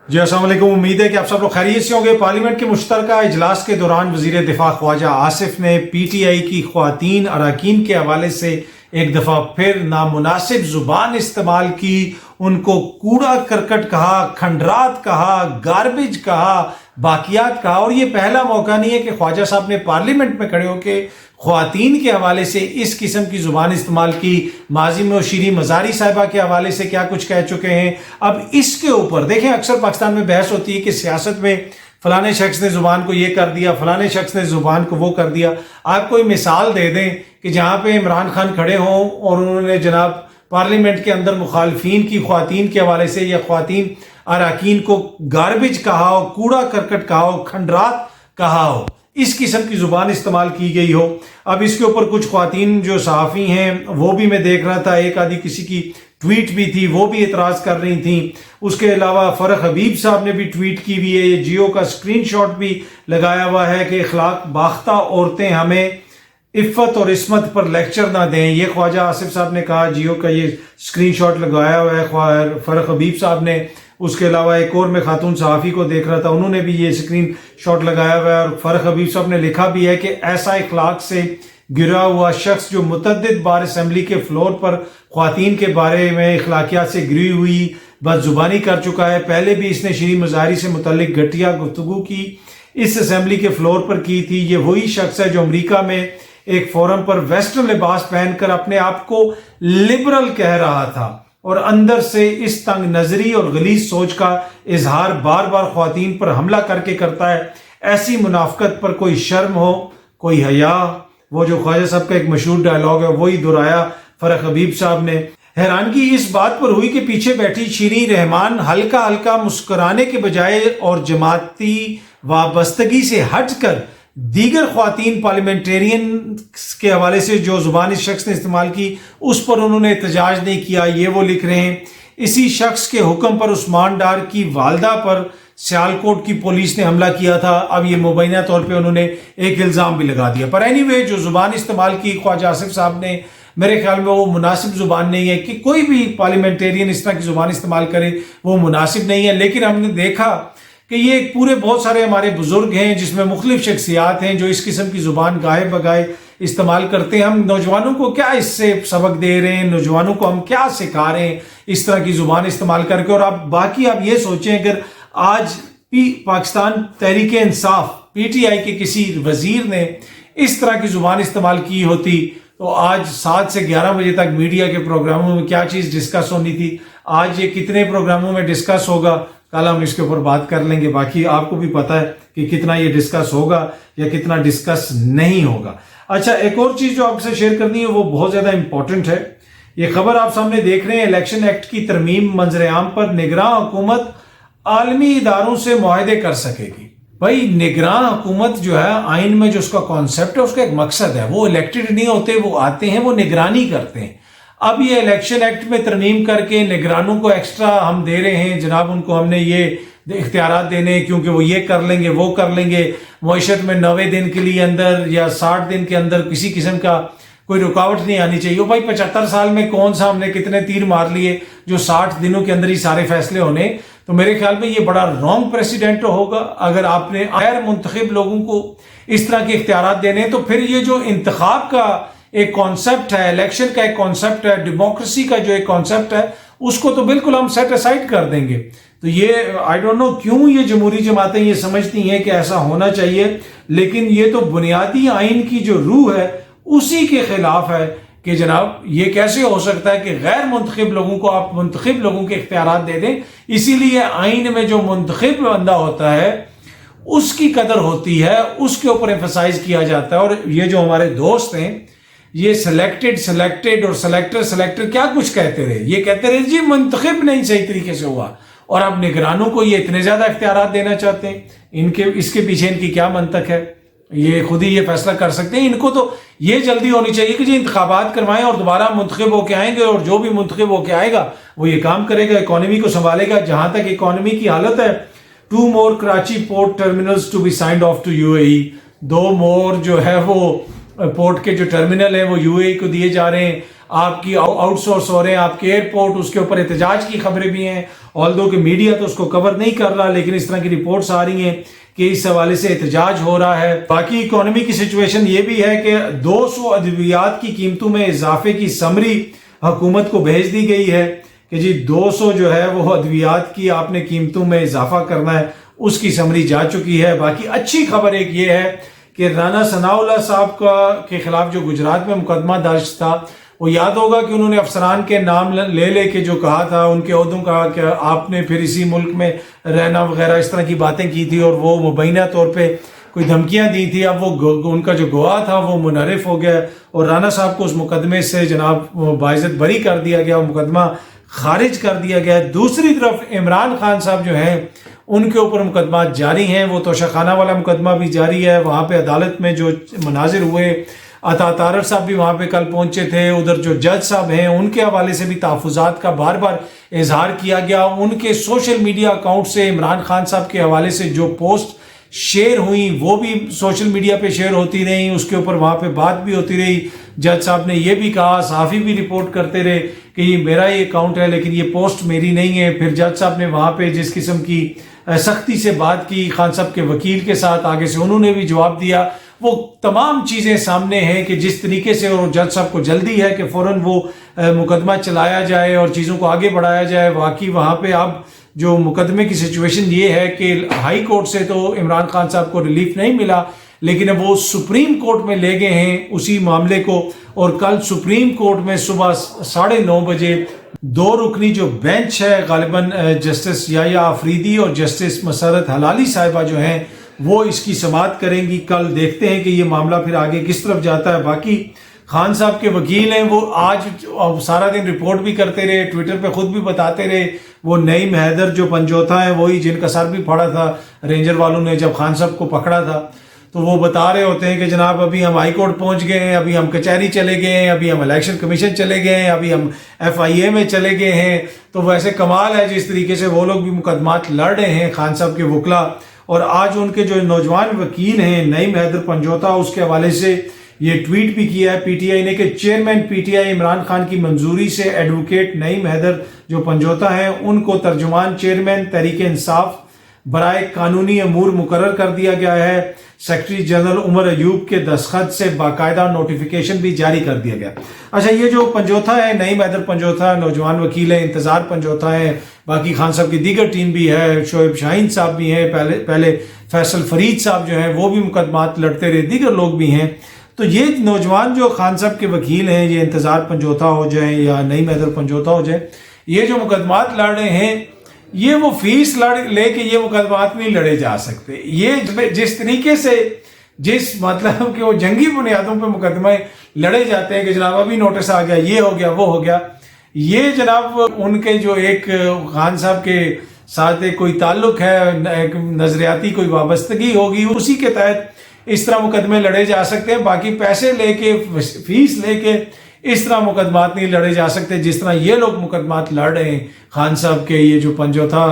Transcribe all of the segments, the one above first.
جی السلام علیکم، امید ہے کہ آپ سب لوگ خیریت سے ہوں گے۔ پارلیمنٹ کے مشترکہ اجلاس کے دوران وزیر دفاع خواجہ آصف نے پی ٹی آئی کی خواتین اراکین کے حوالے سے ایک دفعہ پھر نامناسب زبان استعمال کی، ان کو کوڑا کرکٹ کہا، کھنڈرات کہا، گاربیج کہا، باقیات کہا۔ اور یہ پہلا موقع نہیں ہے کہ خواجہ صاحب نے پارلیمنٹ میں کھڑے ہو کے خواتین کے حوالے سے اس قسم کی زبان استعمال کی۔ ماضی میں شیریں مزاری صاحبہ کے حوالے سے کیا کچھ کہہ چکے ہیں۔ اب اس کے اوپر دیکھیں، اکثر پاکستان میں بحث ہوتی ہے کہ سیاست میں فلانے شخص نے زبان کو یہ کر دیا، فلانے شخص نے زبان کو وہ کر دیا۔ آپ کوئی مثال دے دیں کہ جہاں پہ عمران خان کھڑے ہوں اور انہوں نے جناب پارلیمنٹ کے اندر مخالفین کی خواتین کے حوالے سے یا خواتین اراکین کو گاربیج کہا ہو، کوڑا کرکٹ کہا ہو، کھنڈرات کہا ہو، اس قسم کی زبان استعمال کی گئی ہو۔ اب اس کے اوپر کچھ خواتین جو صحافی ہیں وہ بھی میں دیکھ رہا تھا، ایک آدھی کسی کی ٹویٹ بھی تھی، وہ بھی اعتراض کر رہی تھیں۔ اس کے علاوہ فرح حبیب صاحب نے بھی ٹویٹ کی ہوئی ہے، یہ جیو کا سکرین شاٹ بھی لگایا ہوا ہے کہ اخلاق باختہ عورتیں ہمیں عفت اور عصمت پر لیکچر نہ دیں۔ یہ خواجہ آصف صاحب نے کہا، جیو کا یہ سکرین شاٹ لگایا ہوا ہے فرح حبیب صاحب نے۔ اس کے علاوہ ایک اور میں خاتون صحافی کو دیکھ رہا تھا، انہوں نے بھی یہ سکرین شاٹ لگایا ہوا ہے، اور فرح حبیب صاحب نے لکھا بھی ہے کہ ایسا اخلاق سے گرا ہوا شخص جو متعدد بار اسمبلی کے فلور پر خواتین کے بارے میں اخلاقیات سے گری ہوئی بد زبانی کر چکا ہے۔ پہلے بھی اس نے شیریں مزاری سے متعلق گھٹیا گفتگو کی اس اسمبلی کے فلور پر کی تھی۔ یہ وہی شخص ہے جو امریکہ میں ایک فورم پر ویسٹرن لباس پہن کر اپنے آپ کو لبرل کہہ رہا تھا اور اندر سے اس تنگ نظری اور غلیظ سوچ کا اظہار بار بار خواتین پر حملہ کر کے کرتا ہے۔ ایسی منافقت پر کوئی شرم ہو، کوئی حیا۔ وہ جو خواجہ صاحب کا ایک مشہور ڈائلاگ ہے وہی دہرایا فرح حبیب صاحب نے۔ حیرانگی اس بات پر ہوئی کہ پیچھے بیٹھی شیریں رحمان ہلکا ہلکا مسکرانے کے بجائے اور جماعتی وابستگی سے ہٹ کر دیگر خواتین پارلیمنٹیرین کے حوالے سے جو زبان اس شخص نے استعمال کی اس پر انہوں نے احتجاج نہیں کیا۔ یہ وہ لکھ رہے ہیں، اسی شخص کے حکم پر عثمان ڈار کی والدہ پر سیالکوٹ کی پولیس نے حملہ کیا تھا۔ اب یہ مبینہ طور پہ انہوں نے ایک الزام بھی لگا دیا۔ پر اینی وے جو زبان استعمال کی خواجہ آصف صاحب نے، میرے خیال میں وہ مناسب زبان نہیں ہے کہ کوئی بھی پارلیمنٹیرین اس طرح کی زبان استعمال کرے، وہ مناسب نہیں ہے۔ لیکن ہم نے دیکھا کہ یہ پورے بہت سارے ہمارے بزرگ ہیں جس میں مختلف شخصیات ہیں جو اس قسم کی زبان گاہے بگائے استعمال کرتے ہیں۔ ہم نوجوانوں کو کیا اس سے سبق دے رہے ہیں، نوجوانوں کو ہم کیا سکھا رہے ہیں اس طرح کی زبان استعمال کر کے۔ اور اب باقی آپ یہ سوچیں، اگر آج Pakistan Tehreek Insaf P T I کے کسی وزیر نے اس طرح کی زبان استعمال کی ہوتی تو آج 7 سے 11 بجے تک میڈیا کے پروگراموں میں کیا چیز ڈسکس ہونی تھی، آج یہ کتنے پروگراموں میں ڈسکس ہوگا، کل ہم اس کے اوپر بات کر لیں گے۔ باقی آپ کو بھی پتہ ہے کہ کتنا یہ ڈسکس ہوگا یا کتنا ڈسکس نہیں ہوگا۔ اچھا، ایک اور چیز جو آپ سے شیئر کرنی ہے وہ بہت زیادہ امپورٹنٹ ہے۔ یہ خبر آپ سامنے دیکھ رہے ہیں، الیکشن ایکٹ کی ترمیم منظر عام پر نگراں حکومت عالمی اداروں سے معاہدے کر سکے گی۔ بھائی نگراں حکومت جو ہے آئین میں جو اس کا کانسیپٹ ہے اس کا ایک مقصد ہے، وہ الیکٹڈ نہیں ہوتے، وہ آتے ہیں، وہ نگرانی کرتے ہیں۔ اب یہ الیکشن ایکٹ میں ترمیم کر کے نگرانوں کو ایکسٹرا ہم دے رہے ہیں، جناب ان کو ہم نے یہ اختیارات دینے ہیں کیونکہ وہ یہ کر لیں گے، وہ کر لیں گے۔ معیشت میں 90 دن کے لیے اندر یا 60 دن کے اندر کسی قسم کا کوئی رکاوٹ نہیں آنی چاہیے۔ بھائی 75 سال میں کون سا ہم نے کتنے تیر مار لیے جو 60 دنوں کے اندر ہی سارے فیصلے ہونے؟ تو میرے خیال میں یہ بڑا رانگ پریسیڈنٹ ہوگا اگر آپ نے غیر منتخب لوگوں کو اس طرح کے اختیارات دینے ہیں۔ تو پھر یہ جو انتخاب کا ایک کانسیپٹ ہے، الیکشن کا ایک کانسیپٹ ہے، ڈیموکریسی کا جو ایک کانسیپٹ ہے، اس کو تو بالکل ہم سیٹ اسائڈ کر دیں گے۔ تو یہ آئی ڈونٹ نو کیوں یہ جمہوری جماعتیں یہ سمجھتی ہیں کہ ایسا ہونا چاہیے، لیکن یہ تو بنیادی آئین کی جو روح ہے اسی کے خلاف ہے کہ جناب یہ کیسے ہو سکتا ہے کہ غیر منتخب لوگوں کو آپ منتخب لوگوں کے اختیارات دے دیں۔ اسی لیے آئین میں جو منتخب بندہ ہوتا ہے اس کی قدر ہوتی ہے، اس کے اوپر ایمفسائز کیا جاتا ہے۔ اور یہ جو ہمارے دوست ہیں یہ سلیکٹڈ اور سلیکٹر کیا کچھ کہتے رہے، یہ کہتے رہے جی منتخب نہیں صحیح طریقے سے ہوا، اور اب نگرانوں کو یہ اتنے زیادہ اختیارات دینا چاہتے ہیں۔ اس کے پیچھے ان کی کیا منطق ہے؟ یہ خود ہی یہ فیصلہ کر سکتے ہیں۔ ان کو تو یہ جلدی ہونی چاہیے کہ جی انتخابات کروائیں اور دوبارہ منتخب ہو کے آئیں گے، اور جو بھی منتخب ہو کے آئے گا وہ یہ کام کرے گا، اکانومی کو سنبھالے گا۔ جہاں تک اکانومی کی حالت ہے، 2 more Karachi port terminals to be signed off to UAE، 2 more جو ہے وہ پورٹ کے جو ٹرمینل ہیں وہ UAE کو دیے جا رہے ہیں۔ آپ کی آؤٹ سورس ہو رہے ہیں، آپ کے ایئرپورٹ، اس کے اوپر احتجاج کی خبریں بھی ہیں، آلدو کہ میڈیا تو اس کو کور نہیں کر رہا، لیکن اس طرح کی رپورٹس آ رہی ہیں کہ اس حوالے سے احتجاج ہو رہا ہے۔ باقی اکانومی کی سچویشن یہ بھی ہے کہ 200 ادویات کی قیمتوں میں اضافے کی سمری حکومت کو بھیج دی گئی ہے کہ جی 200 جو ہے وہ ادویات کی آپ نے قیمتوں میں اضافہ کرنا ہے، اس کی سمری جا چکی ہے۔ باقی اچھی خبر ایک یہ ہے کہ رانا ثناءاللہ صاحب کے خلاف جو گجرات میں مقدمہ درج تھا، وہ یاد ہوگا کہ انہوں نے افسران کے نام لے کے جو کہا تھا، ان کے عہدوں کا کہ آپ نے پھر اسی ملک میں رہنا وغیرہ اس طرح کی باتیں کی تھی، اور وہ مبینہ طور پہ کوئی دھمکیاں دی تھی۔ اب وہ ان کا جو گواہ تھا وہ منحرف ہو گیا، اور رانا صاحب کو اس مقدمے سے جناب باعزت بری کر دیا گیا، وہ مقدمہ خارج کر دیا گیا۔ دوسری طرف عمران خان صاحب جو ہیں ان کے اوپر مقدمات جاری ہیں، وہ توشہ خانہ والا مقدمہ بھی جاری ہے۔ وہاں پہ عدالت میں جو مناظر ہوئے، عطا طارر صاحب بھی وہاں پہ کل پہنچے تھے، ادھر جو جج صاحب ہیں ان کے حوالے سے بھی تحفظات کا بار بار اظہار کیا گیا۔ ان کے سوشل میڈیا اکاؤنٹ سے عمران خان صاحب کے حوالے سے جو پوسٹ شیئر ہوئی وہ بھی سوشل میڈیا پہ شیئر ہوتی رہی، اس کے اوپر وہاں پہ بات بھی ہوتی رہی۔ جج صاحب نے یہ بھی کہا، صحافی بھی رپورٹ کرتے رہے کہ یہ میرا یہ اکاؤنٹ ہے لیکن یہ پوسٹ میری نہیں ہے۔ پھر جج صاحب نے وہاں پہ جس قسم کی سختی سے بات کی خان صاحب کے وکیل کے ساتھ، آگے سے انہوں نے بھی جواب دیا۔ وہ تمام چیزیں سامنے ہیں کہ جس طریقے سے، اور جج صاحب کو جلدی ہے کہ فوراً وہ مقدمہ چلایا جائے اور چیزوں کو آگے بڑھایا جائے۔ واقعی وہاں پہ اب جو مقدمے کی سچویشن یہ ہے کہ ہائی کورٹ سے تو عمران خان صاحب کو ریلیف نہیں ملا، لیکن اب وہ سپریم کورٹ میں لے گئے ہیں اسی معاملے کو، اور کل سپریم کورٹ میں صبح 9:30 بجے 2 رکنی جو بینچ ہے، غالباً جسٹس یحییٰ آفریدی اور جسٹس مسرت حلالی صاحبہ جو ہیں وہ اس کی سماعت کریں گی۔ کل دیکھتے ہیں کہ یہ معاملہ پھر آگے کس طرف جاتا ہے۔ باقی خان صاحب کے وکیل ہیں، وہ آج سارا دن رپورٹ بھی کرتے رہے، ٹویٹر پہ خود بھی بتاتے رہے۔ وہ نعیم حیدر جو پنجوتھا ہیں وہی جن کا سر بھی پھاڑا تھا رینجر والوں نے جب خان صاحب کو پکڑا تھا، تو وہ بتا رہے ہوتے ہیں کہ جناب ابھی ہم ہائی کورٹ پہنچ گئے ہیں، ابھی ہم کچہری چلے گئے ہیں، ابھی ہم الیکشن کمیشن چلے گئے ہیں، ابھی ہم FIA میں چلے گئے ہیں۔ تو ویسے کمال ہے جس طریقے سے وہ لوگ بھی مقدمات لڑ رہے ہیں خان صاحب کے وکلا، اور آج ان کے جو نوجوان وکیل ہیں نعیم حیدر پنجوتھا، اس کے حوالے سے یہ ٹویٹ بھی کیا ہے PTI نے کہ چیئرمین PTI عمران خان کی منظوری سے ایڈوکیٹ نعیم حیدر جو پنجوتھا ہیں ان کو ترجمان چیئرمین تحریک انصاف برائے قانونی امور مقرر کر دیا گیا ہے۔ سیکرٹری جنرل عمر ایوب کے دستخط سے باقاعدہ نوٹیفیکیشن بھی جاری کر دیا گیا۔ اچھا، یہ جو پنجوتھا ہے، نعیم حیدر پنجوتھا نوجوان وکیل ہیں، انتظار پنجوتھا ہیں، باقی خان صاحب کی دیگر ٹیم بھی ہے، شعیب شاہین صاحب بھی ہیں، پہلے فیصل فرید صاحب جو ہیں وہ بھی مقدمات لڑتے رہے، دیگر لوگ بھی ہیں۔ تو یہ نوجوان جو خان صاحب کے وکیل ہیں، یہ انتظار پنجوتھا ہو جائیں یا نعیم حیدر پنجوتھا ہو جائیں، یہ جو مقدمات لڑ رہے ہیں، یہ وہ فیس لے کے یہ مقدمات نہیں لڑے جا سکتے۔ یہ جس طریقے سے مطلب کہ وہ جنگی بنیادوں پہ مقدمے لڑے جاتے ہیں کہ جناب ابھی نوٹس آ گیا، یہ ہو گیا، وہ ہو گیا، یہ جناب ان کے جو ایک خان صاحب کے ساتھ کوئی تعلق ہے، ایک نظریاتی کوئی وابستگی ہوگی، اسی کے تحت اس طرح مقدمے لڑے جا سکتے ہیں۔ باقی پیسے لے کے، فیس لے کے اس طرح مقدمات نہیں لڑے جا سکتے جس طرح یہ لوگ مقدمات لڑ رہے ہیں خان صاحب کے۔ یہ جو پنجوتھا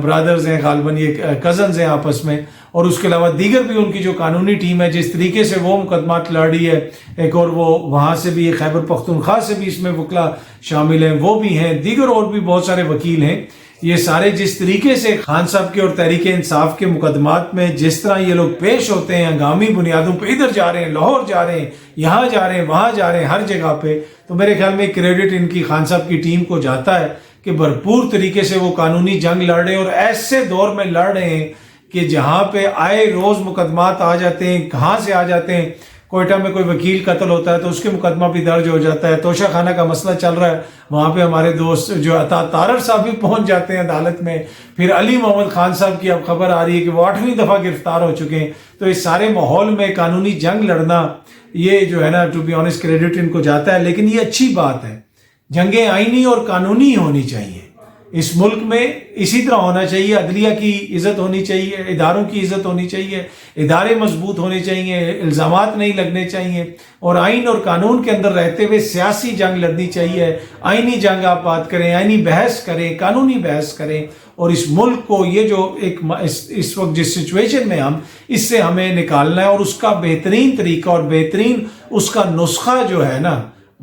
برادرز ہیں، غالباً یہ کزنز ہیں آپس میں، اور اس کے علاوہ دیگر بھی ان کی جو قانونی ٹیم ہے جس طریقے سے وہ مقدمات لڑ رہی ہے، ایک اور وہ وہاں سے بھی خیبر پختونخوا سے بھی اس میں وکلا شامل ہیں، وہ بھی ہیں، دیگر اور بھی بہت سارے وکیل ہیں۔ یہ سارے جس طریقے سے خان صاحب کے اور تحریک انصاف کے مقدمات میں جس طرح یہ لوگ پیش ہوتے ہیں، ہنگامی بنیادوں پہ ادھر جا رہے ہیں، لاہور جا رہے ہیں، یہاں جا رہے ہیں، وہاں جا رہے ہیں، ہر جگہ پہ، تو میرے خیال میں کریڈٹ ان کی خان صاحب کی ٹیم کو جاتا ہے کہ بھرپور طریقے سے وہ قانونی جنگ لڑ رہے ہیں، اور ایسے دور میں لڑ رہے ہیں کہ جہاں پہ آئے روز مقدمات آ جاتے ہیں۔ کہاں سے آ جاتے ہیں؟ کوئٹہ میں کوئی وکیل قتل ہوتا ہے تو اس کے مقدمہ بھی درج ہو جاتا ہے، توشہ خانہ کا مسئلہ چل رہا ہے، وہاں پہ ہمارے دوست جو عطا طارر صاحب بھی پہنچ جاتے ہیں عدالت میں۔ پھر علی محمد خان صاحب کی اب خبر آ رہی ہے کہ وہ 8ویں دفعہ گرفتار ہو چکے ہیں۔ تو اس سارے ماحول میں قانونی جنگ لڑنا، یہ جو ہے نا، ٹو بی آنیسٹ کریڈٹ ان کو جاتا ہے، لیکن یہ اچھی بات ہے۔ جنگیں آئینی اور قانونی ہونی چاہیے اس ملک میں، اسی طرح ہونا چاہیے۔ عدلیہ کی عزت ہونی چاہیے، اداروں کی عزت ہونی چاہیے، ادارے مضبوط ہونے چاہیے، الزامات نہیں لگنے چاہیے، اور آئین اور قانون کے اندر رہتے ہوئے سیاسی جنگ لڑنی چاہیے۔ آئینی جنگ آپ بات کریں، آئینی بحث کریں، قانونی بحث کریں، اور اس ملک کو یہ جو ایک اس وقت جس سچویشن میں ہم، اس سے ہمیں نکالنا ہے، اور اس کا بہترین طریقہ اور بہترین اس کا نسخہ جو ہے نا،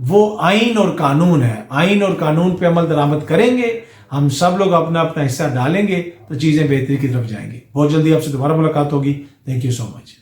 وہ آئین اور قانون ہے. آئین اور قانون پہ عمل درآمد کریں گے, ہم سب لوگ اپنا اپنا حصہ ڈالیں گے تو چیزیں بہتری کی طرف جائیں گی. بہت جلدی آپ سے دوبارہ ملاقات ہوگی. Thank you so much.